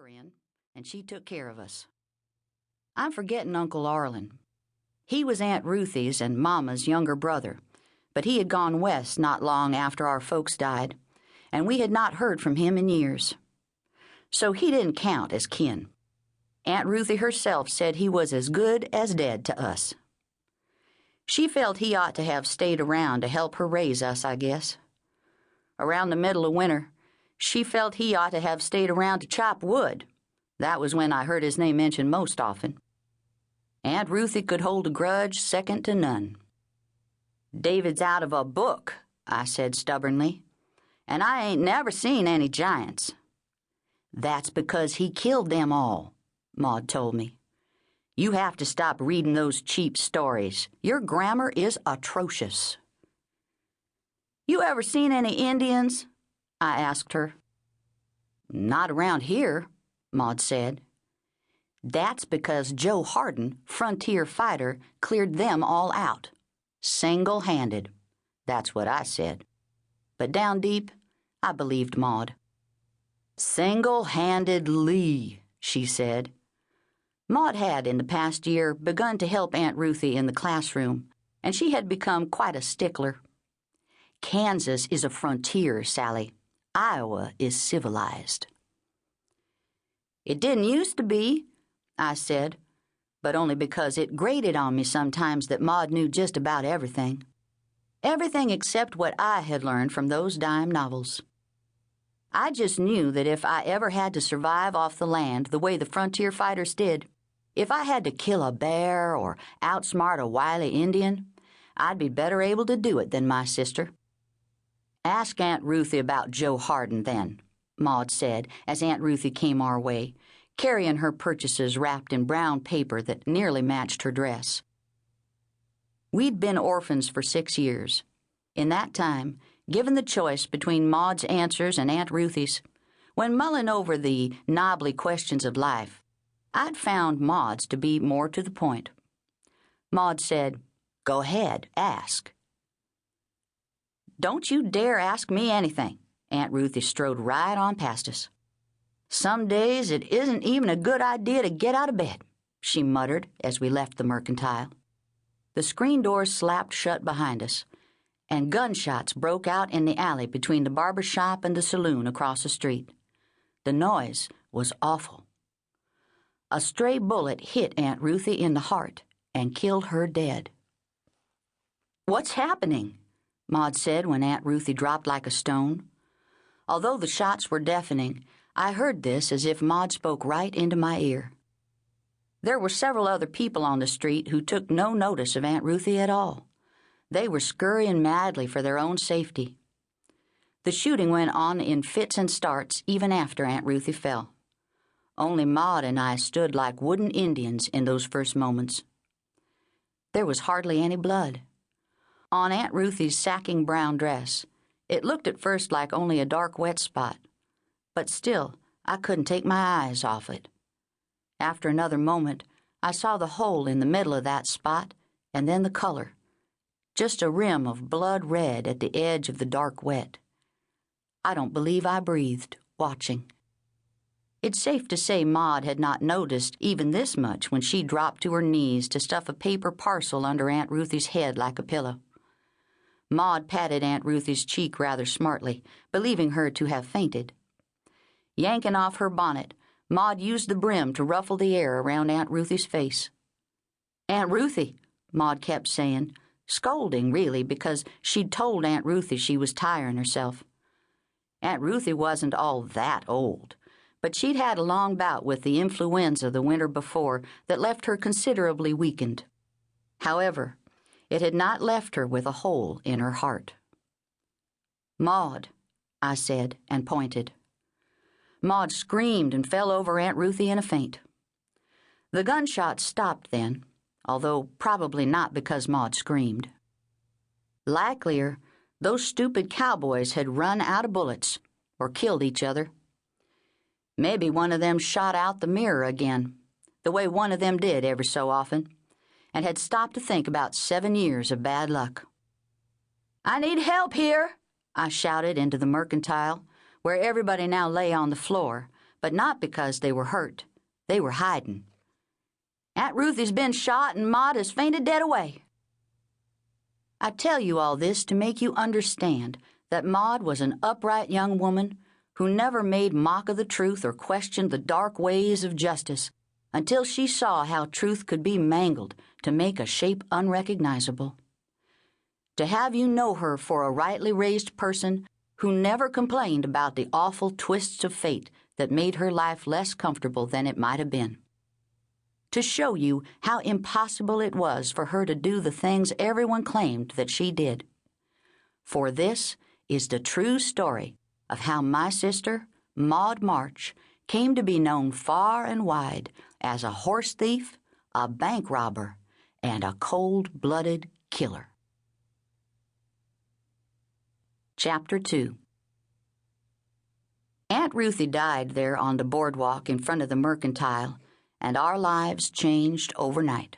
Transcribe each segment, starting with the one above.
in, and she took care of us. I'm forgetting Uncle Arlen. He was Aunt Ruthie's and Mama's younger brother, but he had gone west not long after our folks died, and we had not heard from him in years. So he didn't count as kin. Aunt Ruthie herself said he was as good as dead to us. She felt he ought to have stayed around to help her raise us, I guess. Around the middle of winter, she felt he ought to have stayed around to chop wood. That was when I heard his name mentioned most often. Aunt Ruthie could hold a grudge second to none. "David's out of a book," I said stubbornly, "and I ain't never seen any giants." "That's because he killed them all," Maude told me. "You have to stop reading those cheap stories. Your grammar is atrocious." "You ever seen any Indians?" I asked her. "Not around here," Maude said. "That's because Joe Harden, frontier fighter, cleared them all out. Single-handed." That's what I said. But down deep, I believed Maude. "Single-handedly," she said. Maude had, in the past year, begun to help Aunt Ruthie in the classroom, and she had become quite a stickler. "Kansas is a frontier, Sallie. Iowa is civilized." "It didn't used to be," I said, but only because it grated on me sometimes that Maude knew just about everything. Everything except what I had learned from those dime novels. I just knew that if I ever had to survive off the land the way the frontier fighters did, if I had to kill a bear or outsmart a wily Indian, I'd be better able to do it than my sister. "Ask Aunt Ruthie about Joe Harden, then," Maude said as Aunt Ruthie came our way, carrying her purchases wrapped in brown paper that nearly matched her dress. We'd been orphans for 6 years. In that time, given the choice between Maude's answers and Aunt Ruthie's, when mulling over the knobbly questions of life, I'd found Maude's to be more to the point. Maude said, "Go ahead, ask." "Don't you dare ask me anything." Aunt Ruthie strode right on past us. "Some days it isn't even a good idea to get out of bed," she muttered as we left the mercantile. The screen doors slapped shut behind us, and gunshots broke out in the alley between the barber shop and the saloon across the street. The noise was awful. A stray bullet hit Aunt Ruthie in the heart and killed her dead. "What's happening?" Maude said when Aunt Ruthie dropped like a stone. Although the shots were deafening, I heard this as if Maude spoke right into my ear. There were several other people on the street who took no notice of Aunt Ruthie at all. They were scurrying madly for their own safety. The shooting went on in fits and starts even after Aunt Ruthie fell. Only Maude and I stood like wooden Indians in those first moments. There was hardly any blood. On Aunt Ruthie's sacking brown dress, it looked at first like only a dark wet spot, but still I couldn't take my eyes off it. After another moment, I saw the hole in the middle of that spot, and then the color. Just a rim of blood red at the edge of the dark wet. I don't believe I breathed, watching. It's safe to say Maude had not noticed even this much when she dropped to her knees to stuff a paper parcel under Aunt Ruthie's head like a pillow. Maude patted Aunt Ruthie's cheek rather smartly, believing her to have fainted. Yanking off her bonnet, Maude used the brim to ruffle the air around Aunt Ruthie's face. "Aunt Ruthie," Maude kept saying, scolding really because she'd told Aunt Ruthie she was tiring herself. Aunt Ruthie wasn't all that old, but she'd had a long bout with the influenza the winter before that left her considerably weakened. However, it had not left her with a hole in her heart. "Maude," I said and pointed. Maude screamed and fell over Aunt Ruthie in a faint. The gunshots stopped then, although probably not because Maude screamed. Likelier, those stupid cowboys had run out of bullets or killed each other. Maybe one of them shot out the mirror again, the way one of them did every so often, and had stopped to think about 7 years of bad luck. "I need help here," I shouted into the mercantile, where everybody now lay on the floor, but not because they were hurt. They were hiding. Aunt Ruthie's been shot and Maude has fainted dead away. I tell you all this to make you understand that Maude was an upright young woman who never made mock of the truth or questioned the dark ways of justice until she saw how truth could be mangled to make a shape unrecognizable. To have you know her for a rightly raised person who never complained about the awful twists of fate that made her life less comfortable than it might have been. To show you how impossible it was for her to do the things everyone claimed that she did. For this is the true story of how my sister, Maude March, came to be known far and wide as a horse thief, a bank robber, and a cold-blooded killer. Chapter 2. Aunt Ruthie died there on the boardwalk in front of the mercantile, and our lives changed overnight.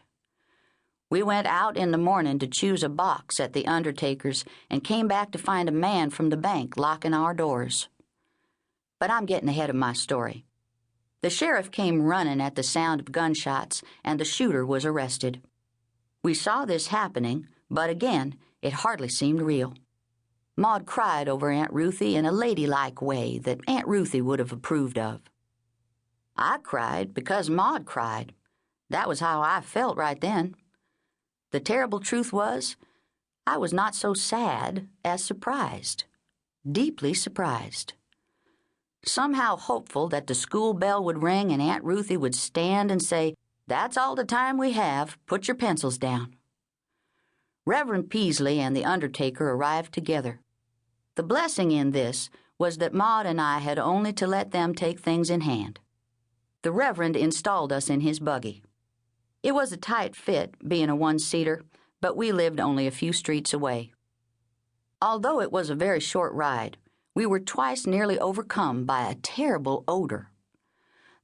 We went out in the morning to choose a box at the undertaker's and came back to find a man from the bank locking our doors. But I'm getting ahead of my story. The sheriff came running at the sound of gunshots, and the shooter was arrested. We saw this happening, but again, it hardly seemed real. Maude cried over Aunt Ruthie in a ladylike way that Aunt Ruthie would have approved of. I cried because Maude cried. That was how I felt right then. The terrible truth was, I was not so sad as surprised, deeply surprised. Somehow hopeful that the school bell would ring and Aunt Ruthie would stand and say, "That's all the time we have. Put your pencils down." Reverend Peasley and the undertaker arrived together. The blessing in this was that Maude and I had only to let them take things in hand. The Reverend installed us in his buggy. It was a tight fit, being a one-seater, but we lived only a few streets away. Although it was a very short ride, we were twice nearly overcome by a terrible odor.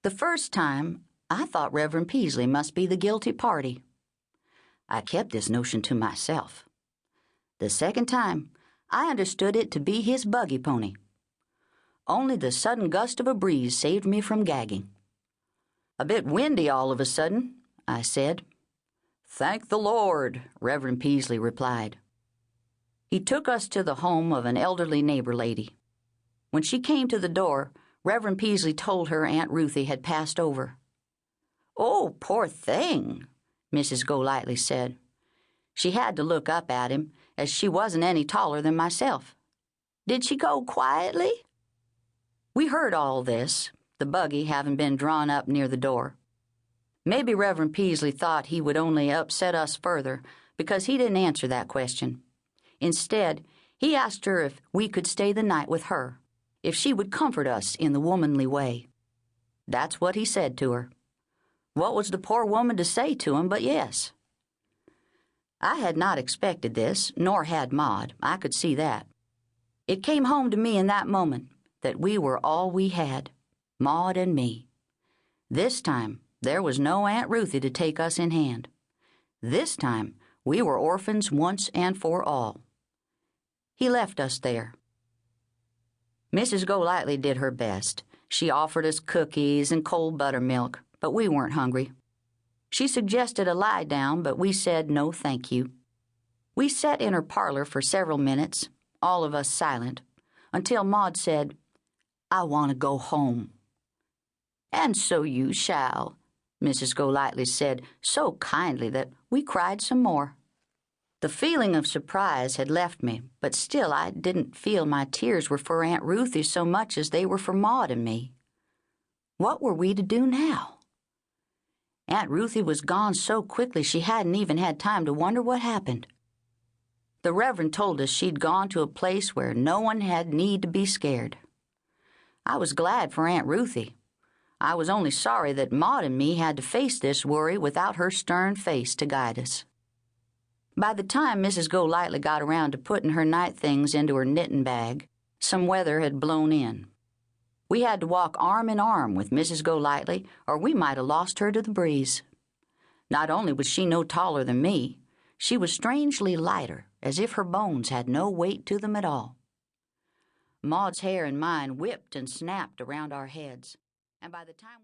The first time, I thought Reverend Peasley must be the guilty party. I kept this notion to myself. The second time, I understood it to be his buggy pony. Only the sudden gust of a breeze saved me from gagging. "A bit windy all of a sudden," I said. "Thank the Lord," Reverend Peasley replied. He took us to the home of an elderly neighbor lady. When she came to the door, Reverend Peasley told her Aunt Ruthie had passed over. "Oh, poor thing," Mrs. Golightly said. She had to look up at him, as she wasn't any taller than myself. "Did she go quietly?" We heard all this, the buggy having been drawn up near the door. Maybe Reverend Peasley thought he would only upset us further because he didn't answer that question. Instead, he asked her if we could stay the night with her, if she would comfort us in the womanly way. That's what he said to her. What was the poor woman to say to him but yes? I had not expected this, nor had Maude. I could see that. It came home to me in that moment that we were all we had, Maude and me. This time, there was no Aunt Ruthie to take us in hand. This time, we were orphans once and for all. He left us there. Mrs. Golightly did her best. She offered us cookies and cold buttermilk, but we weren't hungry. She suggested a lie down, but we said no thank you. We sat in her parlor for several minutes, all of us silent, until Maude said, "I want to go home." "And so you shall," Mrs. Golightly said so kindly that we cried some more. The feeling of surprise had left me, but still I didn't feel my tears were for Aunt Ruthie so much as they were for Maude and me. What were we to do now? Aunt Ruthie was gone so quickly she hadn't even had time to wonder what happened. The Reverend told us she'd gone to a place where no one had need to be scared. I was glad for Aunt Ruthie. I was only sorry that Maude and me had to face this worry without her stern face to guide us. By the time Mrs. Golightly got around to putting her night things into her knitting bag, some weather had blown in. We had to walk arm in arm with Mrs. Golightly, or we might have lost her to the breeze. Not only was she no taller than me, she was strangely lighter, as if her bones had no weight to them at all. Maude's hair and mine whipped and snapped around our heads. And by the time